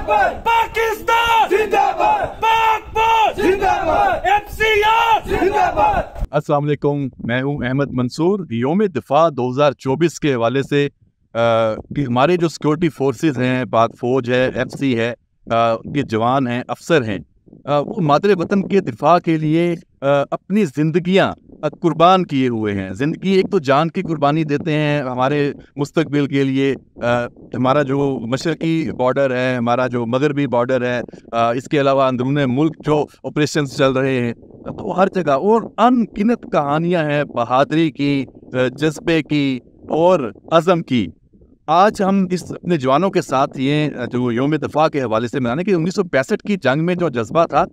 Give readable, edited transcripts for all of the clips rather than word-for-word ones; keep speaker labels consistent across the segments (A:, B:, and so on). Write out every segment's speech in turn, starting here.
A: जिंदाबाद, पाकिस्तान जिंदाबाद, पाक जिंदाबाद, एफसीआर जिंदाबाद।
B: अस्सलाम वालेकुम, मैं हूं अहमद मंसूर। यौम दिफा 2024 के हवाले से कि हमारे जो सिक्योरिटी फोर्सेस हैं, पाक फौज है, एफसी है, के जवान हैं, अफसर हैं, वो मादरे वतन के दिफा के लिए अपनी ज़िंदगियां कुर्बान किए हुए हैं। ज़िंदगी एक तो जान की कुर्बानी देते हैं हमारे मुस्तकबिल के लिए। हमारा जो मशरकी बॉर्डर है, हमारा जो मगरबी बॉर्डर है, इसके अलावा अंदरूनी मुल्क जो ऑपरेशंस चल रहे हैं, तो हर जगह और अनगिनत कहानियां हैं बहादुरी की, जज्बे की और अज़म की। आज हम इस अपने जवानों के साथ ये जो यौम दिफा के हवाले से मनाने की 1965 की जंग में जो जज्बा था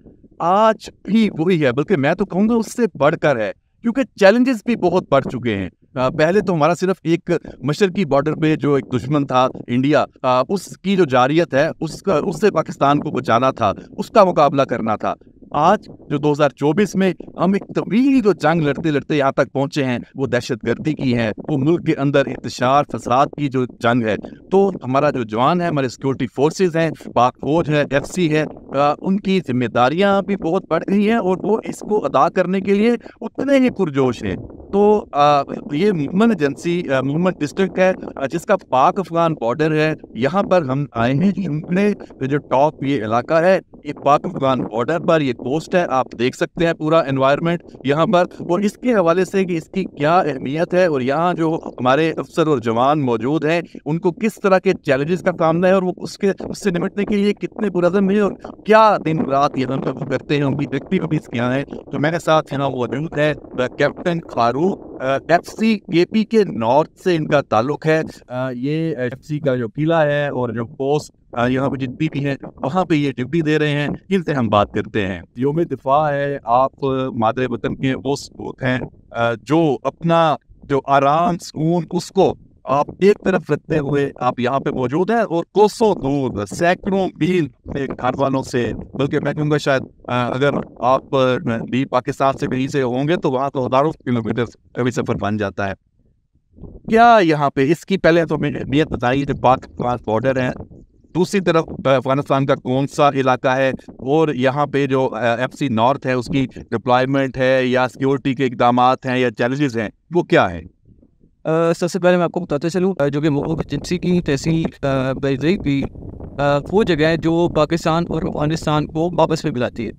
B: आज भी वही है, बल्कि मैं तो कहूँगा उससे बढ़कर है, क्योंकि चैलेंजेस भी बहुत बढ़ चुके हैं। पहले तो हमारा सिर्फ एक मशरकी बॉर्डर पे जो एक दुश्मन था इंडिया, उसकी जो जारियत है उससे पाकिस्तान को बचाना था, उसका मुकाबला करना था। आज जो 2024 में हम एक तवील जो जंग लड़ते लड़ते यहाँ तक पहुंचे हैं, वो दहशतगर्दी की है, वो मुल्क के अंदर इंतशार फसाद की जो जंग है। तो हमारा जो जवान है, हमारे सिक्योरिटी फोर्सेस हैं, पाक फौज है, एफसी है, उनकी जिम्मेदारियां भी बहुत बढ़ गई हैं और वो इसको अदा करने के लिए उतने ही पुरजोश हैं। तो ये मोहम्मद एजेंसी मोहम्मद डिस्ट्रिक्ट है, जिसका पाक अफगान बॉर्डर है, यहाँ पर हम आए हैं। हमने जो टॉप ये इलाका है, ये पाक अफगान बॉर्डर पर ये पोस्ट है, आप देख सकते हैं पूरा एनवायरनमेंट यहाँ पर, और इसके हवाले से कि इसकी क्या अहमियत है और यहाँ जो हमारे अफसर और जवान मौजूद हैं उनको किस तरह के चैलेंजेस का सामना है और वो उससे निपटने के लिए कितने पुरज़म हैं और क्या दिन रात यहाँ पर करते हैं, उनकी एक्टिविटीज क्या है। तो मेरे साथ यहाँ मौजूद है कैप्टन फारूक, एफसी केपी के नॉर्थ से इनका ताल्लुक है। ये एफसी का जो किला है और जो पोस्ट यहाँ पे जितनी भी है वहाँ पे ये ड्यूटी दे रहे हैं, इनसे हम बात करते हैं। यौम दिफा है, आप मादरे वतन के वो सपूत हैं जो अपना जो आराम सुकून उसको आप एक तरफ रखते हुए आप यहाँ पे मौजूद हैं और कोसों दूर सैकड़ों मील घर वालों से, बल्कि मैं कहूँगा शायद अगर आप भी पाकिस्तान से कहीं से होंगे तो वहाँ तो हज़ारों किलोमीटर कभी सफ़र बन जाता है। क्या यहाँ पे इसकी पहले तो अहमियत बताइए, जो पाक बॉर्डर है, दूसरी तरफ अफगानिस्तान का कौन सा इलाका है और यहाँ पे जो एफसी नॉर्थ है उसकी डिप्लॉयमेंट है या सिक्योरिटी के इकदाम हैं या चैलेंजेस हैं, वो क्या है?
C: सबसे पहले मैं आपको बताते चलूँ जो कि मोहम्मद एजेंसी की तहसील बैज़ई की वो जगह है जो पाकिस्तान और अफगानिस्तान को वापस में मिलाती है।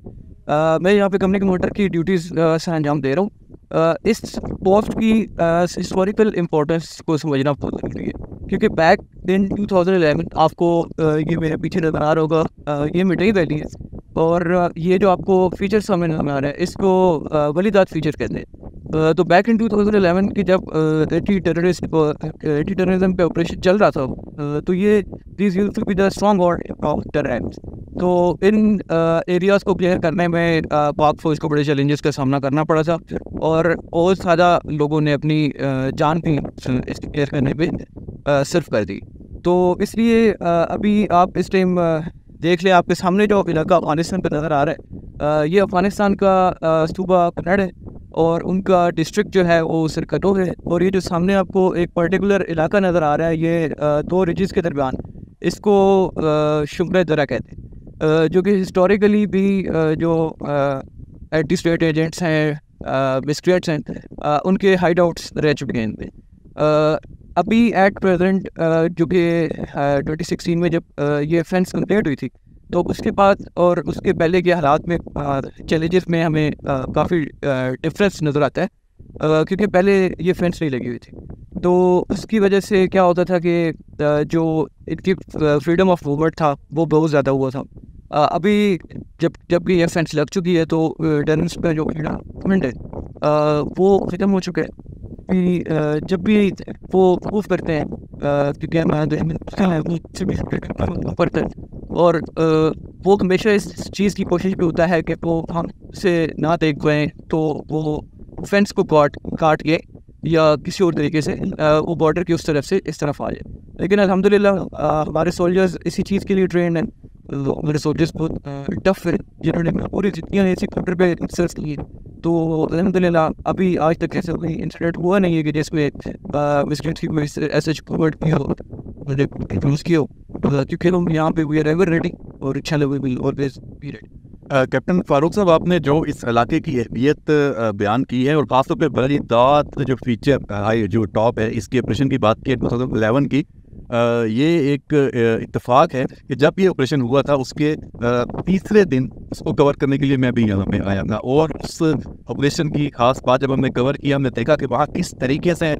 C: मैं यहाँ पे कंपनी कमांडर की ड्यूटीज़ से अंजाम दे रहा हूँ। इस पोस्ट की हिस्टोरिकल इम्पोर्टेंस को समझना बहुत ज़रूरी है, क्योंकि बैक इन 2011 आपको ये मेरे पीछे नज़र आ रहा होगा, ये मिठाई वैली है और ये जो आपको फीचर सामने नज़र आ रहा है इसको वलीदात फीचर कहते हैं। तो बैक इन 2011 की जब एंटी टेररिज्म पे ऑपरेशन चल रहा था, तो ये this used to be the stronghold of terrorist. तो इन एरियाज़ को क्लियर करने में पाक फौज को बड़े चैलेंजेस का सामना करना पड़ा था और बहुत ज़्यादा लोगों ने अपनी जान भी इसको क्लियर करने में सिर्फ कर दी। तो इसलिए अभी आप इस टाइम देख लें, आपके सामने जो इलाका अफगानिस्तान का नज़र आ रहा है, ये अफगानिस्तान का सूबा कन्नड़ है और उनका डिस्ट्रिक्ट जो है वो सरकटो है। और ये जो सामने आपको एक पर्टिकुलर इलाका नज़र आ रहा है, ये दो रिजेस के दरमियान, इसको शुम्र दरा कहते हैं, जो कि हिस्टोरिकली भी जो एंटी स्टेट एजेंट्स हैं, मिस्क्रिएंट्स हैं, उनके हाइड आउट्स रह चुके हैं। अभी एट प्रेजेंट जो कि 2016 में जब ये फेंस कंप्लीट हुई थी, तो उसके बाद और उसके पहले के हालात में चैलेंजेस में हमें काफ़ी डिफरेंस नज़र आता है, क्योंकि पहले ये फेंस नहीं लगी हुई थी। तो उसकी वजह से क्या होता था कि जो इनकी फ्रीडम ऑफ मूवमेंट था वो बहुत ज़्यादा हुआ था। अभी जब ये फेंस लग चुकी है तो टेररिस्ट पे जो मूवमेंट है वो ख़त्म हो चुका है। जब भी वो प्रूफ करते हैं क्योंकि पड़ता है और वो हमेशा इस चीज़ की कोशिश भी होता है कि वो हमसे ना देख पाएँ, तो वो फेंस को काट के या किसी और तरीके से वो बॉर्डर की उस तरफ से इस तरफ आ जाए। लेकिन अल्हम्दुलिल्लाह हमारे सोल्जर्स इसी चीज़ के लिए ट्रेंड हैं। हमारे सोल्जर्स बहुत टफ है, जिन्होंने पूरी जितनी ऐसी बॉर्डर पे रिसर्च की है। तो अल्हम्दुलिल्लाह अभी आज तक ऐसा कोई इंसिडेंट हुआ नहीं है कि जिसमें मिस्टेंट की कोई ऐसे कोवर्ट की हो, यूज़ की हो, क्योंकि हम यहाँ पे वी आर एवर रेडी और इंशाल्लाह we will always be ready.
B: Captain Farooq साहब, आपने जो इस इलाके की अहमियत बयान की है और ख़ासतौर पे बड़ी दाद जो फीचर हाई जो टॉप है इसके ऑपरेशन की बात की है 2011 की, ये एक इत्तेफाक है कि जब ये ऑपरेशन हुआ था उसके तीसरे दिन उसको कवर करने के लिए मैं भी यहाँ पे आया था और उस ऑपरेशन की खास बात जब हमने कवर किया हमने देखा कि वहाँ किस तरीके से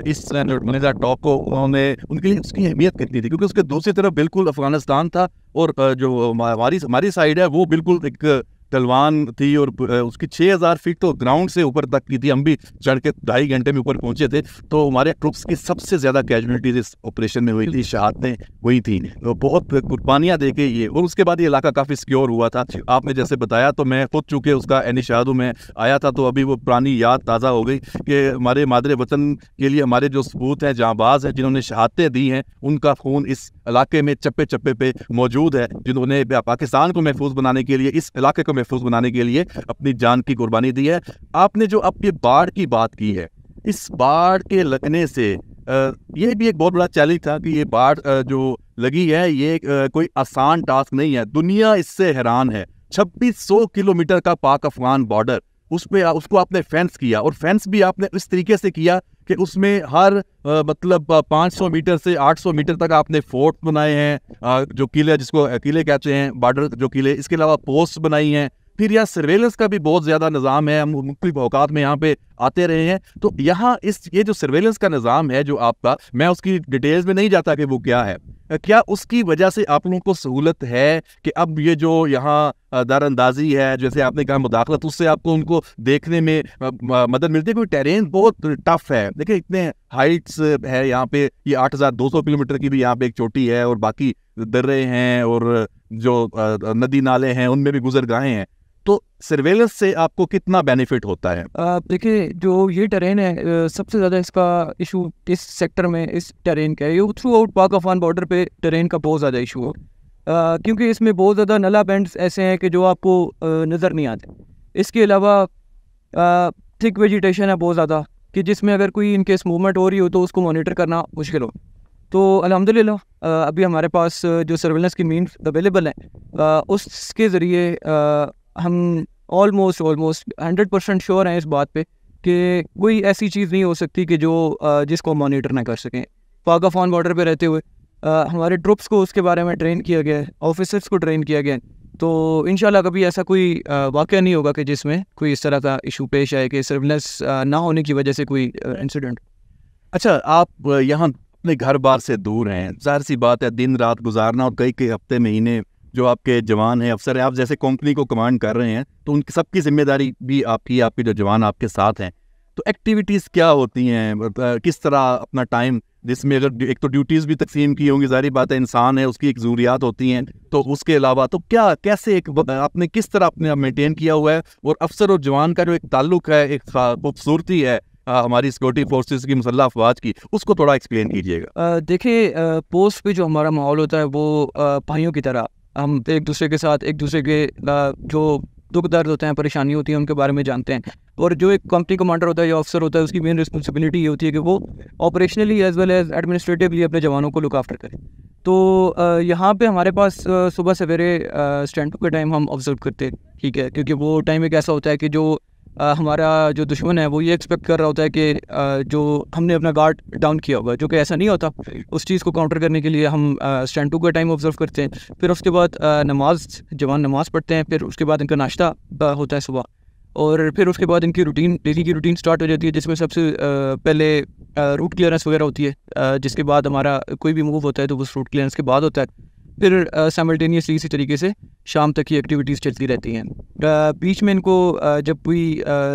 B: इस मनीजा टॉप को उन्होंने उनके लिए उसकी अहमियत कितनी थी, क्योंकि उसके दूसरी तरफ बिल्कुल अफगानिस्तान था और जो हमारी साइड है वो बिल्कुल एक ढलवान थी और उसकी 6000 फीट तो ग्राउंड से ऊपर तक की थी। हम भी चढ़ के 2.5 घंटे में ऊपर पहुंचे थे। तो हमारे ट्रुप्स की सबसे ज़्यादा कैजुअलिटीज इस ऑपरेशन में हुई थी, शहादतें हुई थी, तो बहुत कुर्बानियाँ दे के ये, और उसके बाद ये इलाका काफ़ी सिक्योर हुआ था। आपने जैसे बताया तो मैं खुद चूँकि उसका एनी शहादू में आया था तो अभी वो पुरानी याद ताज़ा हो गई कि हमारे मादरे वतन के लिए हमारे जो सपूत हैं, जांबाज हैं, जिन्होंने शहादतें दी हैं, उनका खून इस इलाके में चप्पे चप्पे पे मौजूद है, जिन्होंने पाकिस्तान को महफूज बनाने के लिए, इस इलाके को महफूज बनाने के लिए अपनी जान की कुर्बानी दी है। आपने जो अब ये बाढ़ की बात की है, इस बाढ़ के लगने से ये भी एक बहुत बड़ा चैलेंज था कि ये बाढ़ जो लगी है ये कोई आसान टास्क नहीं है। दुनिया इससे हैरान है। 2600 किलोमीटर का पाक अफगान बॉर्डर, उसको आपने फेंस किया और फेंस भी आपने इस तरीके से किया कि उसमें हर मतलब 500 मीटर से 800 मीटर तक आपने फोर्ट बनाए हैं, जो किले, जिसको किले कहते हैं, बॉर्डर जो किले, इसके अलावा पोस्ट बनाई हैं। फिर यहाँ सर्वेलेंस का भी बहुत ज़्यादा निज़ाम है, हम मुख्तलिफ औकात में यहाँ पे आते रहे हैं। तो यहाँ ये जो सर्वेलेंस का निज़ाम है जो आपका, मैं उसकी डिटेल्स में नहीं जाता कि वो क्या है, क्या उसकी वजह से आप लोगों को सहूलत है कि अब ये जो यहाँ दरअंदाजी है, जैसे आपने कहा मुदाखलत, उससे आपको उनको देखने में मदद मिलती है? कोई टेरेन बहुत टफ है, देखिए इतने हाइट्स है यहाँ पे, ये 8200 किलोमीटर की भी यहाँ पे एक चोटी है और बाकी दर्रे हैं और जो नदी नाले हैं उनमें भी गुजरगाहें हैं। तो सर्वेलेंस से आपको कितना बेनिफिट होता है?
C: देखिए जो ये टेरेन है, सबसे ज़्यादा इसका इशू इस सेक्टर में इस टेरेन का है। ये थ्रू आउट पाक अफगान बॉर्डर पे टेरेन का बहुत ज़्यादा इशू है, क्योंकि इसमें बहुत ज़्यादा नला बैंड्स ऐसे हैं कि जो आपको नज़र नहीं आते। इसके अलावा थिक वेजिटेशन है बहुत ज़्यादा, कि जिसमें अगर कोई इनकेस मूवमेंट हो रही हो तो उसको मॉनिटर करना मुश्किल हो। तो अल्हम्दुलिल्लाह अभी हमारे पास जो सर्वेलेंस की मीन्स अवेलेबल हैं, उसके ज़रिए हम ऑलमोस्ट 100% श्योर हैं इस बात पे कि कोई ऐसी चीज़ नहीं हो सकती कि जो जिसको मॉनिटर ना कर सकें। पाक अफगान बॉर्डर पे रहते हुए हमारे ट्रुप्स को उसके बारे में ट्रेन किया गया है, ऑफिसर्स को ट्रेन किया गया है। तो इंशाल्लाह कभी ऐसा कोई वाक़या नहीं होगा कि जिसमें कोई इस तरह का इशू पेश आए कि सर्वेलेंस ना होने की वजह से कोई इंसिडेंट।
B: अच्छा, आप यहाँ अपने घर बार से दूर हैं, ज़ाहिर सी बात है दिन रात गुजारना और कई हफ्ते महीने जो आपके जवान हैं, अफसर हैं, आप जैसे कंपनी को कमांड कर रहे हैं, तो उनकी सबकी जिम्मेदारी भी आपके जो जवान आपके साथ हैं। तो एक्टिविटीज़ क्या होती हैं, किस तरह अपना टाइम, जिसमें अगर एक तो ड्यूटीज़ भी तकसीम की होंगी, ज़ाहिर बात है इंसान है, उसकी एक ज़रूरियात होती हैं, तो उसके अलावा तो क्या कैसे एक आपने किस तरह अपने मेंटेन किया हुआ है, और अफसर और जवान का जो एक ताल्लुक है, एक खूबसूरती है हमारी सिक्योरिटी फोर्सेस की, मुसल्लह अफवाज की, उसको थोड़ा एक्सप्लेन कीजिएगा।
C: देखिए पोस्ट पे जो हमारा माहौल होता है वो भाइयों की तरह, हम एक दूसरे के साथ एक दूसरे के जो दुख दर्द होते हैं, परेशानी होती है, उनके बारे में जानते हैं। और जो एक कंपनी कमांडर होता है या अफसर होता है, उसकी मेन रिस्पॉन्सिबिलिटी ये होती है कि वो operationally as well as administratively अपने जवानों को लुक आफ्टर करें। तो यहाँ पे हमारे पास सुबह सवेरे स्टैंड अप के टाइम हम ऑब्जर्व करते हैं, ठीक है, क्योंकि वो टाइम एक ऐसा होता है कि जो हमारा जो दुश्मन है वो ये एक्सपेक्ट कर रहा होता है कि जो हमने अपना गार्ड डाउन किया होगा, जो कि ऐसा नहीं होता। उस चीज़ को काउंटर करने के लिए हम स्टैंड टू का टाइम ऑब्जर्व करते हैं। फिर उसके बाद जवान नमाज पढ़ते हैं, फिर उसके बाद इनका नाश्ता होता है सुबह, और फिर उसके बाद इनकी डेली की रूटीन स्टार्ट हो जाती है, जिसमें सबसे पहले रूट क्लियरेंस वगैरह होती है, जिसके बाद हमारा कोई भी मूव होता है तो उस रूट क्लियरेंस के बाद होता है। फिर साइमल्टेनियसली इसी तरीके से शाम तक की एक्टिविटीज़ चलती रहती हैं। बीच में इनको जब कोई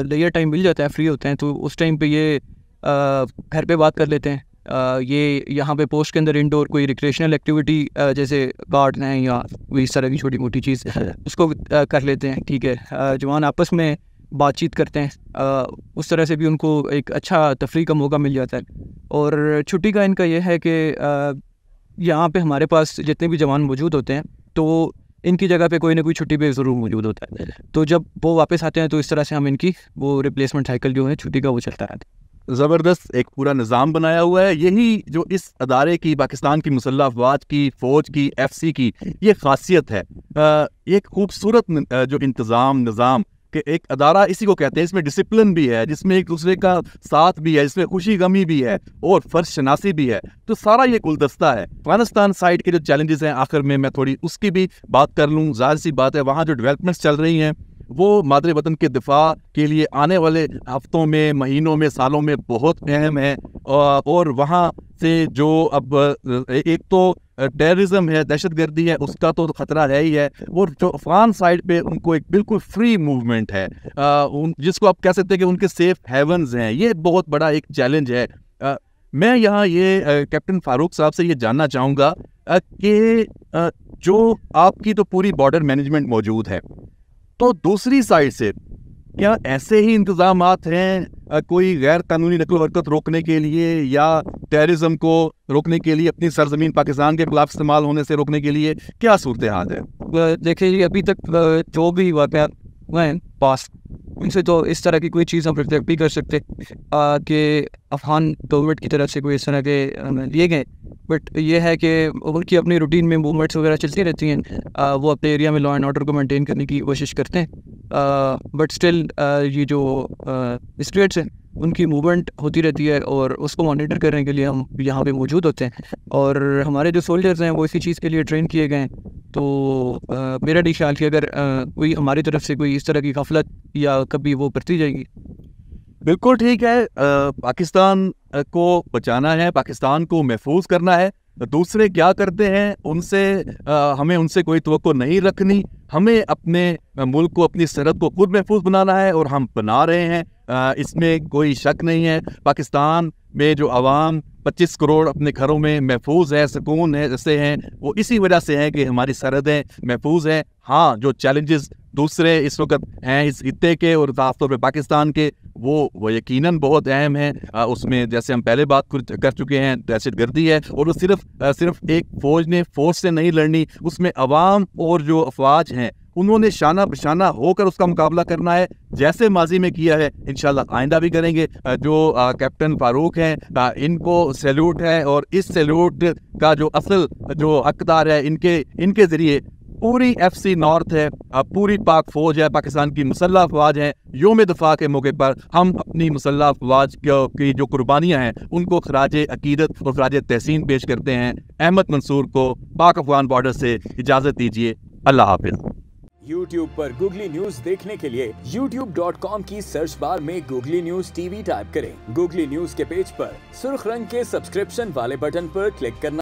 C: लेयर टाइम मिल जाता है, फ्री होते हैं, तो उस टाइम पे ये घर पे बात कर लेते हैं। ये यहाँ पे पोस्ट के अंदर इंडोर कोई रिक्रिएशनल एक्टिविटी जैसे गार्ड हैं या कोई इस तरह की छोटी मोटी चीज़ उसको कर लेते हैं, ठीक है। जवान आपस में बातचीत करते हैं, उस तरह से भी उनको एक अच्छा तफरीह का मौका मिल जाता है। और छुट्टी का इनका ये है कि यहाँ पे हमारे पास जितने भी जवान मौजूद होते हैं तो इनकी जगह पे कोई ना कोई छुट्टी पे ज़रूर मौजूद होता है। तो जब वो वापस आते हैं तो इस तरह से हम इनकी वो रिप्लेसमेंट साइकिल जो है छुट्टी का वो चलता रहता है।
B: ज़बरदस्त एक पूरा निज़ाम बनाया हुआ है। यही जो इस अदारे की, पाकिस्तान की मुसल्लह अफ़वाज की, फ़ौज की, FC की ये ख़ासियत है। ये एक खूबसूरत जो इंतज़ाम निज़ाम कि एक अदारा इसी को कहते हैं, इसमें डिसिप्लिन भी है, जिसमें एक दूसरे का साथ भी है, जिसमें खुशी गमी भी है और फ़र्ज शनासी भी है। तो सारा ये गुलदस्ता है। अफ़गानिस्तान साइड के जो चैलेंजेस हैं, आखिर में मैं थोड़ी उसकी भी बात कर लूँ। ज़ाहिर सी बात है, वहाँ जो डेवलपमेंट्स चल रही हैं वो मादरे वतन के दिफा के लिए आने वाले हफ्तों में, महीनों में, सालों में बहुत अहम है। और वहाँ से जो अब एक तो टेररिज्म है, दहशतगर्दी है, उसका तो खतरा है ही है। और जो अफगान साइड पे उनको एक बिल्कुल फ्री मूवमेंट है, जिसको आप कह सकते हैं कि उनके सेफ हेवन्स हैं। ये बहुत बड़ा एक चैलेंज है। मैं यहाँ ये कैप्टन फारूक साहब से ये जानना चाहूँगा कि जो आपकी तो पूरी बॉर्डर मैनेजमेंट मौजूद है, तो दूसरी साइड से क्या ऐसे ही इंतजामात हैं कोई गैर कानूनी नकल हरकत रोकने के लिए या टेररिज्म को रोकने के लिए, अपनी सरजमीन पाकिस्तान के खिलाफ इस्तेमाल होने से रोकने के लिए क्या सूरत हाल है?
C: देखिए, अभी तक जो भी वाक़यात हुए हैं पास, उनसे तो इस तरह की कोई चीज़ हम रिफ्लेक्ट भी कर सकते कि अफ़गान गवर्नमेंट की तरफ से कोई इस तरह के लिए गए। बट ये है कि उनकी अपनी रूटीन में मूवमेंट्स वगैरह चलती रहती हैं। वो अपने एरिया में लॉ एंड ऑर्डर को मेंटेन करने की कोशिश करते हैं। बट स्टिल ये जो स्टेट्स हैं उनकी मूवमेंट होती रहती है और उसको मॉनिटर करने के लिए हम यहाँ पे मौजूद होते हैं। और हमारे जो सोल्जर्स हैं वो इसी चीज़ के लिए ट्रेन किए गए हैं। तो मेरा नहीं ख्याल कि अगर कोई हमारी तरफ से कोई इस तरह की गफलत या कभी वो बढ़ती जाएगी।
B: बिल्कुल ठीक है। पाकिस्तान को बचाना है, पाकिस्तान को महफूज करना है। दूसरे क्या करते हैं उनसे हमें उनसे कोई तवक्को नहीं रखनी। हमें अपने मुल्क को, अपनी सरहद को खुद महफूज बनाना है और हम बना रहे हैं, इसमें कोई शक नहीं है। पाकिस्तान में जो आवाम 25 करोड़ अपने घरों में महफूज है, सुकून है जैसे हैं, वो इसी वजह से है कि हमारी सरहदें महफूज हैं। हाँ, जो चैलेंजेस दूसरे इस वक्त हैं इस खित्ते के और खासतौर पर पाकिस्तान के, वो यकीनन बहुत अहम है। उसमें जैसे हम पहले बात कर चुके हैं, दहशतगर्दी है और वो सिर्फ एक फौज से नहीं लड़नी, उसमें अवाम और जो अफवाज हैं उन्होंने शाना बशाना होकर उसका मुकाबला करना है, जैसे माजी में किया है इंशाल्लाह आइंदा भी करेंगे। जो कैप्टन फारूक हैं इनको सैल्यूट है और इस सैल्यूट का जो असल जो हकदार है इनके ज़रिए पूरी FC नॉर्थ है, पूरी पाक फौज है, पाकिस्तान की मुसल्लह अफवाज है। योम दफा के मौके पर हम अपनी मुसल्लह अफवाज की जो कुर्बानियाँ हैं उनको खराज अकीदत और खराज तहसीन पेश करते हैं। अहमद मंसूर को पाक अफगान बॉर्डर से इजाज़त दीजिए। अल्लाह हाफिज़।
D: YouTube पर गूगली न्यूज देखने के लिए youtube.com की सर्च बार में गूगली न्यूज TV टाइप करें। गूगली न्यूज के पेज पर सुर्ख रंग के सब्सक्रिप्शन वाले बटन पर क्लिक करना